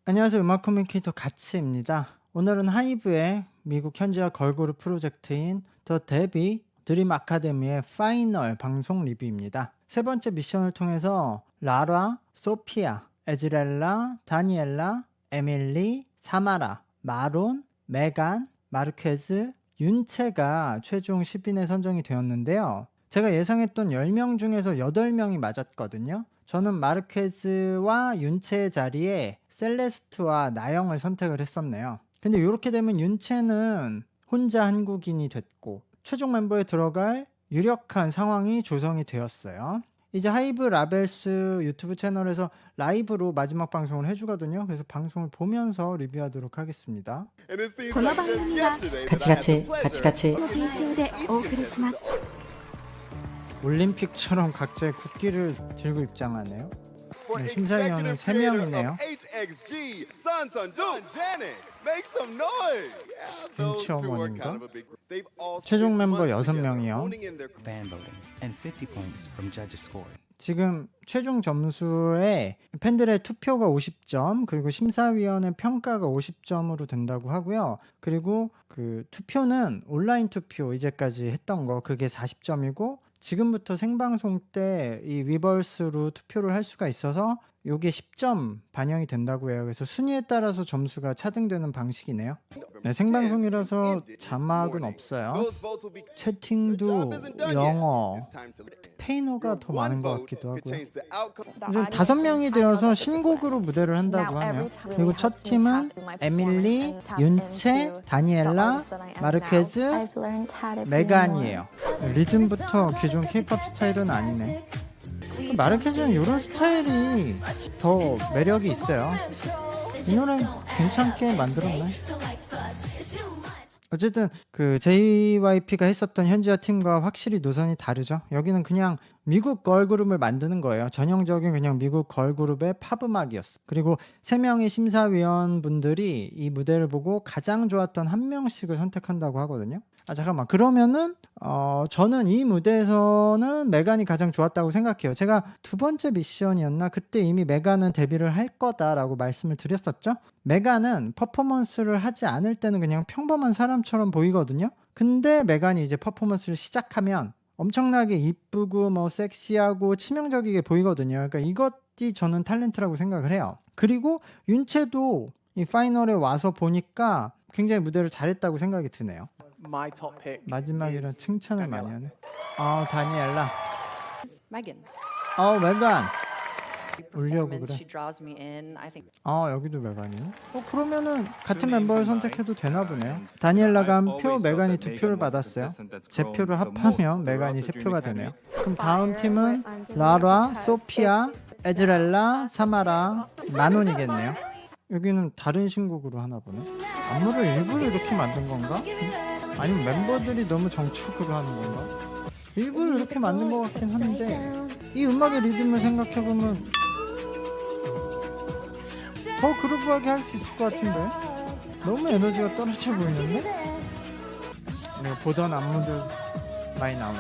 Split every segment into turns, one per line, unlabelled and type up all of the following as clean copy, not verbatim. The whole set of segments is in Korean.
안녕하세요. 음악 커뮤니케이터 가츠입니다. 오늘은 하이브의 미국 현지화 걸그룹 프로젝트인 더 데뷔 드림 아카데미의 파이널 방송 리뷰입니다. 세 번째 미션을 통해서 라라, 소피아, 에즈렐라, 다니엘라, 에밀리, 사마라, 마론, 메간, 마르케즈, 윤채가 최종 10인에 선정이 되었는데요. 제가 예상했던 10명 중에서 8명이 맞았거든요. 저는 마르케즈와 윤채의 자리에 셀레스트와 나영을 선택을 했었네요. 근데 이렇게 되면 윤채는 혼자 한국인이 됐고 최종 멤버에 들어갈 유력한 상황이 조성이 되었어요. 이제 하이브 라벨스 유튜브 채널에서 라이브로 마지막 방송을 해주거든요. 그래서 방송을 보면서 리뷰하도록 하겠습니다.
この番組は
가치가치
の提供でお送りします。
올림픽처럼 각자의 국기를 들고 입장하네요. 네, 심사위원은 3명이네요. 김치 어머니인가? 최종 멤버 6명이요.
fan voting and 50 points from judges' score.
지금 최종 점수에 팬들의 투표가 50점, 그리고 심사위원의 평가가 50점으로 된다고 하고요. 그리고 그 투표는 온라인 투표 이제까지 했던 거 그게 40점이고 지금부터 생방송 때 이 위버스로 투표를 할 수가 있어서 요게 10점 반영이 된다고 해요. 그래서 순위에 따라서 점수가 차등되는 방식이네요. 네, 생방송이라서 자막은 없어요. 채팅도 영어, 스페인어가 더 많은 것 같기도 하고요. 이제 5명이 되어서 신곡으로 무대를 한다고 하네요. 그리고 첫 팀은 에밀리, 윤채, 다니엘라, 마르케즈, 메간이에요. 리듬부터 기존 케이팝 스타일은 아니네. 마르케즈는 이런 스타일이 더 매력이 있어요. 이 노래 괜찮게 만들었네. 어쨌든 그 JYP가 했었던 현지화 팀과 확실히 노선이 다르죠. 여기는 그냥 미국 걸그룹을 만드는 거예요. 전형적인 그냥 미국 걸그룹의 팝음악이었어. 그리고 3명의 심사위원분들이 이 무대를 보고 가장 좋았던 한 명씩을 선택한다고 하거든요. 잠깐만, 그러면은 저는 이 무대에서는 메간이 가장 좋았다고 생각해요. 제가 두 번째 미션이었나? 그때 이미 메간은 데뷔를 할 거다라고 말씀을 드렸었죠. 메간은 퍼포먼스를 하지 않을 때는 그냥 평범한 사람처럼 보이거든요. 근데 메간이 이제 퍼포먼스를 시작하면 엄청나게 이쁘고 뭐 섹시하고 치명적이게 보이거든요. 그러니까 이것이 저는 탤런트라고 생각을 해요. 그리고 윤채도 이 파이널에 와서 보니까 굉장히 무대를 잘했다고 생각이 드네요. 마지막이라 칭찬을 많이 하네. 다니엘라.
Megan.
메간. 울려고
Performance,
그래.
she draws me in. I think
여기도 메간이요? 그러면은 같은 멤버를 선택해도 되나 보네요. 다니엘라가 한 표, 메간이 2표를 받았어요. 제 표를 합하면 메간이 3표가 되네요. 그럼 다음 팀은 라라, 소피아, 에즈렐라, 사마라, 마논이겠네요. 여기는 다른 신곡으로 하나 보네. 안무를 일부러 이렇게 만든 건가? 아니면 멤버들이 너무 정축으로 하는 건가? 일부러 이렇게 만든 것 같긴 한데 이 음악의 리듬을 생각해보면 더 그루브하게 할 수 있을 것 같은데 너무 에너지가 떨어져 보이는데? 내가 보던 안무들 많이 나오네.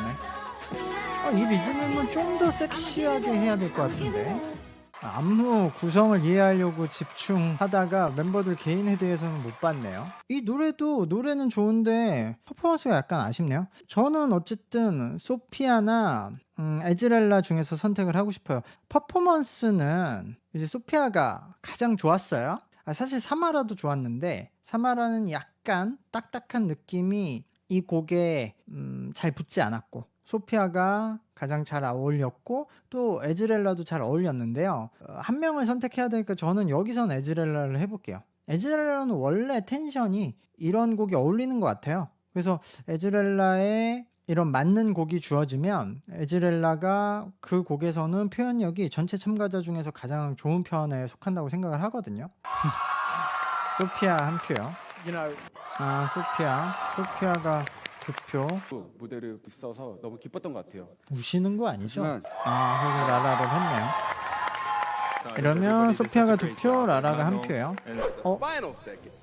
이 리듬은 좀 더 섹시하게 해야 될 것 같은데 안무 구성을 이해하려고 집중하다가 멤버들 개인에 대해서는 못 봤네요. 이 노래는 좋은데 퍼포먼스가 약간 아쉽네요. 저는 어쨌든 소피아나 에즈렐라 중에서 선택을 하고 싶어요. 퍼포먼스는 이제 소피아가 가장 좋았어요. 사실 사마라도 좋았는데 사마라는 약간 딱딱한 느낌이 이 곡에 잘 붙지 않았고 소피아가 가장 잘 어울렸고 또 에즈렐라도 잘 어울렸는데요. 한 명을 선택해야 되니까 저는 여기선 에즈렐라를 해볼게요. 에즈렐라는 원래 텐션이 이런 곡이 어울리는 것 같아요. 그래서 에즈렐라에 이런 맞는 곡이 주어지면 에즈렐라가 그 곡에서는 표현력이 전체 참가자 중에서 가장 좋은 편에 속한다고 생각을 하거든요. 소피아 한 표요. 소피아가 2표.
무대를 있어서 너무 기뻤던 것 같아요.
우시는 거 아니죠?
하지만
그리고 라라를 했네요. 이러면 소피아가 2표, 라라가 1표예요.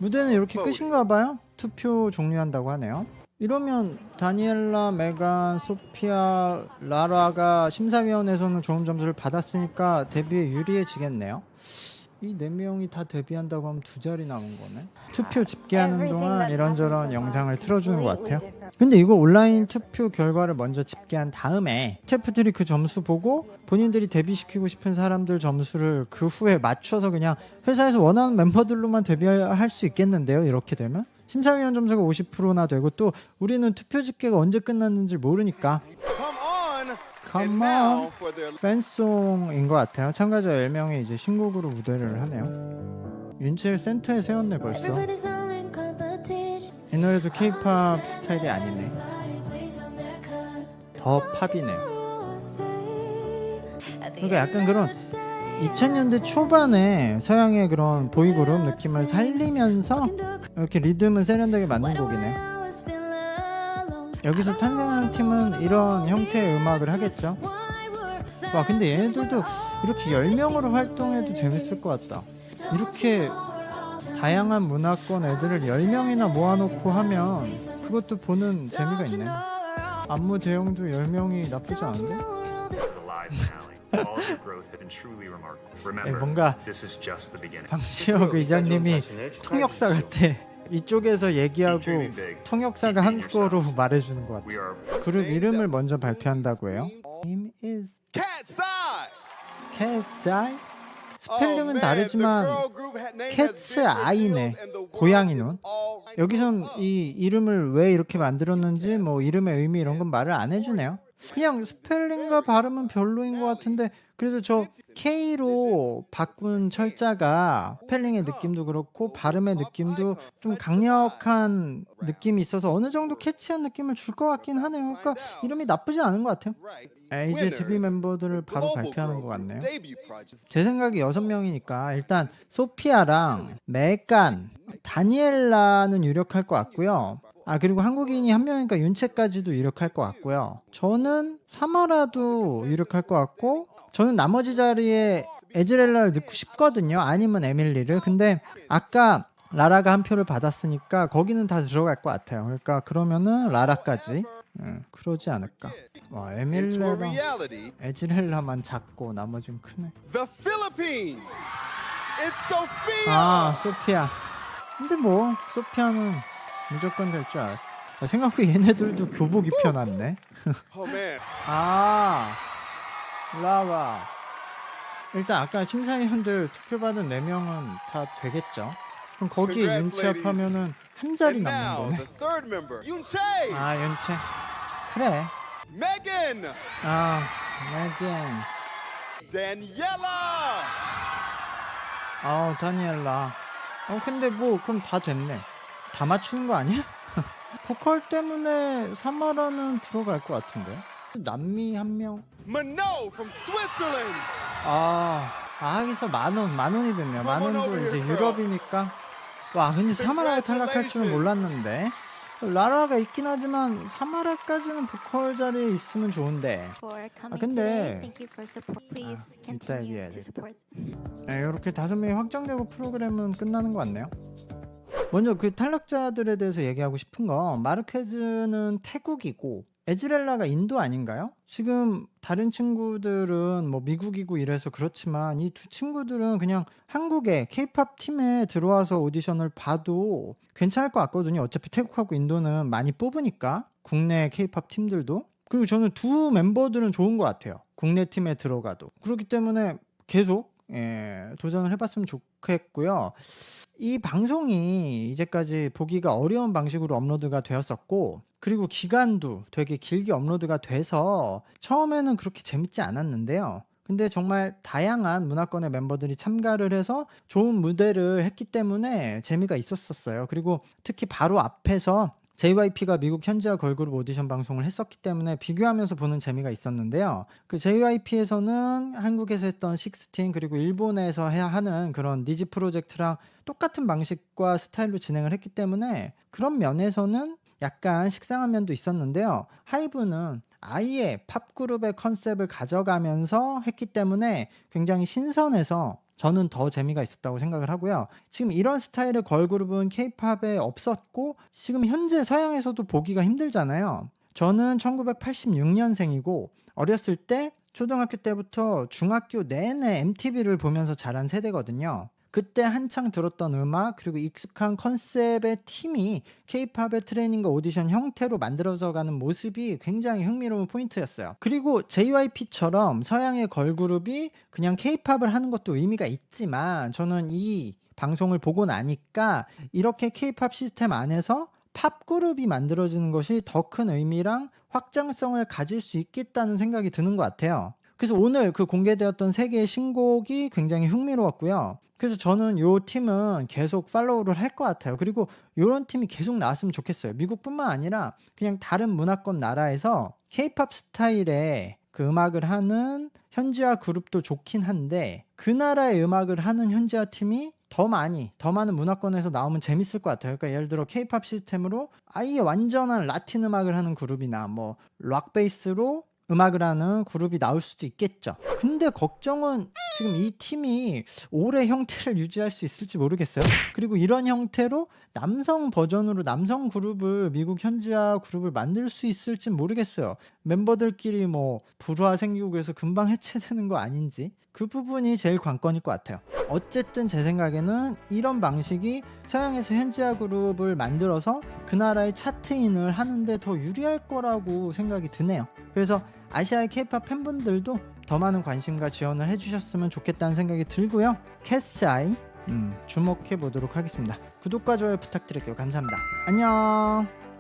무대는 이렇게 끝인가 봐요. 투표 종료한다고 하네요. 이러면 다니엘라, 메간, 소피아, 라라가 심사위원회에서는 좋은 점수를 받았으니까 데뷔에 유리해지겠네요. 이 4명이 다 데뷔한다고 하면 2자리 남은 거네. 투표 집계하는 동안 이런저런 영상을 틀어주는 것 같아요. 근데 이거 온라인 투표 결과를 먼저 집계한 다음에 스태프들이 그 점수 보고 본인들이 데뷔시키고 싶은 사람들 점수를 그 후에 맞춰서 그냥 회사에서 원하는 멤버들로만 데뷔할 수 있겠는데요. 이렇게 되면 심사위원 점수가 50%나 되고, 또 우리는 투표 집계가 언제 끝났는지 모르니까 Come on 팬송인 것 같아요. 참가자 10명이 이제 신곡으로 무대를 하네요. 윤채를 센터에 세웠네 벌써. 이 노래도 K-pop 스타일이 아니네. 더 팝이네. 그러니까 약간 그런 2000년대 초반에 서양의 그런 보이그룹 느낌을 살리면서 이렇게 리듬은 세련되게 만든 곡이네. 여기서 탄생하는 팀은 이런 형태의 음악을 하겠죠. 와, 근데 얘네들도 이렇게 10명으로 활동해도 재밌을 것 같다. 이렇게 다양한 문화권 애들을 10명이나 모아놓고 하면 그것도 보는 재미가 있네. 안무 제형도 10명이 나쁘지 않은데? 뭔가 방시혁 의장님이 통역사 같아. 이쪽에서 얘기하고 통역사가 한국어로 말해주는 것 같아. 그룹 이름을 먼저 발표한다고 해요. Name is Cat's Eye? 스펠링은 다르지만 Cat's Eye네. 고양이 눈. 여기선 이 이름을 왜 이렇게 만들었는지 뭐 이름의 의미 이런 건 말을 안 해주네요. 그냥 스펠링과 발음은 별로인 것 같은데, 그래도 저 K로 바꾼 철자가 스펠링의 느낌도 그렇고 발음의 느낌도 좀 강력한 느낌이 있어서 어느 정도 캐치한 느낌을 줄 것 같긴 하네요. 그러니까 이름이 나쁘지 않은 것 같아요. 이제 데뷔 멤버들을 바로 발표하는 것 같네요. 제 생각에 6명이니까 일단 소피아랑 메간, 다니엘라는 유력할 것 같고요. 그리고 한국인이 1명이니까 윤채까지도 유력할 것 같고요. 저는 사마라도 유력할 것 같고, 저는 나머지 자리에 에즈렐라를 넣고 싶거든요. 아니면 에밀리를. 근데 아까 라라가 한 표를 받았으니까 거기는 다 들어갈 것 같아요. 그러니까 그러면은 라라까지 그러지 않을까. 와, 에밀리랑 에즈렐라만 작고 나머지는 크네. 소피아. 근데 뭐 소피아는 무조건 될 줄 알았어. 생각보다 얘네들도 교복 입혀놨네. 라라. 일단 아까 심사위원들 투표받은 4명은 다 되겠죠. 그럼 거기에 윤채 합하면은 한 자리 남는 거네. 윤채. 그래. 메간. 다니엘라. 근데 뭐 그럼 다 됐네. 다 맞추는 거 아니야? 보컬 때문에 사마라는 들어갈 것 같은데. 남미 1명. 여기서 만원이 됐네요. 만원도 이제 유럽이니까. 와, 근데 사마라가 탈락할 줄은 몰랐는데. 라라가 있긴 하지만 사마라까지는 보컬 자리에 있으면 좋은데. 근데 이따 얘기해야 돼. 이렇게 5명이 확정되고 프로그램은 끝나는 것 같네요. 먼저 그 탈락자들에 대해서 얘기하고 싶은 거, 마르케즈는 태국이고 에즈렐라가 인도 아닌가요? 지금 다른 친구들은 뭐 미국이고 이래서 그렇지만 이 두 친구들은 그냥 한국의 K-pop 팀에 들어와서 오디션을 봐도 괜찮을 것 같거든요. 어차피 태국하고 인도는 많이 뽑으니까, 국내 K-pop 팀들도. 그리고 저는 두 멤버들은 좋은 것 같아요. 국내 팀에 들어가도. 그렇기 때문에 계속 도전을 해봤으면 좋겠고요. 이 방송이 이제까지 보기가 어려운 방식으로 업로드가 되었었고, 그리고 기간도 되게 길게 업로드가 돼서 처음에는 그렇게 재밌지 않았는데요. 근데 정말 다양한 문화권의 멤버들이 참가를 해서 좋은 무대를 했기 때문에 재미가 있었어요. 그리고 특히 바로 앞에서 JYP가 미국 현지화 걸그룹 오디션 방송을 했었기 때문에 비교하면서 보는 재미가 있었는데요. 그 JYP에서는 한국에서 했던 식스틴, 그리고 일본에서 해야 하는 그런 니지 프로젝트랑 똑같은 방식과 스타일로 진행을 했기 때문에 그런 면에서는 약간 식상한 면도 있었는데요. 하이브는 아예 팝그룹의 컨셉을 가져가면서 했기 때문에 굉장히 신선해서 저는 더 재미가 있었다고 생각을 하고요. 지금 이런 스타일의 걸그룹은 K-팝에 없었고 지금 현재 서양에서도 보기가 힘들잖아요. 저는 1986년생이고 어렸을 때 초등학교 때부터 중학교 내내 MTV를 보면서 자란 세대거든요. 그때 한창 들었던 음악 그리고 익숙한 컨셉의 팀이 K-팝의 트레이닝과 오디션 형태로 만들어져 가는 모습이 굉장히 흥미로운 포인트였어요. 그리고 JYP처럼 서양의 걸그룹이 그냥 K-팝을 하는 것도 의미가 있지만 저는 이 방송을 보고 나니까 이렇게 K-팝 시스템 안에서 팝 그룹이 만들어지는 것이 더 큰 의미랑 확장성을 가질 수 있겠다는 생각이 드는 것 같아요. 그래서 오늘 그 공개되었던 3개의 신곡이 굉장히 흥미로웠고요. 그래서 저는 이 팀은 계속 팔로우를 할 것 같아요. 그리고 이런 팀이 계속 나왔으면 좋겠어요. 미국뿐만 아니라 그냥 다른 문화권 나라에서 K-팝 스타일의 그 음악을 하는 현지화 그룹도 좋긴 한데 그 나라의 음악을 하는 현지화 팀이 더 많은 문화권에서 나오면 재밌을 것 같아요. 그러니까 예를 들어 K-팝 시스템으로 아예 완전한 라틴 음악을 하는 그룹이나 뭐 락 베이스로 음악을 하는 그룹이 나올 수도 있겠죠. 근데 걱정은 지금 이 팀이 오래 형태를 유지할 수 있을지 모르겠어요. 그리고 이런 형태로 남성 버전으로 남성 그룹을 미국 현지화 그룹을 만들 수 있을지 모르겠어요. 멤버들끼리 뭐 불화 생기고 해서 금방 해체되는 거 아닌지 그 부분이 제일 관건일 것 같아요. 어쨌든 제 생각에는 이런 방식이 서양에서 현지화 그룹을 만들어서 그 나라의 차트인을 하는데 더 유리할 거라고 생각이 드네요. 그래서 아시아의 K-팝 팬분들도 더 많은 관심과 지원을 해주셨으면 좋겠다는 생각이 들고요. 캐스아이 주목해 보도록 하겠습니다. 구독과 좋아요 부탁드릴게요. 감사합니다. 안녕.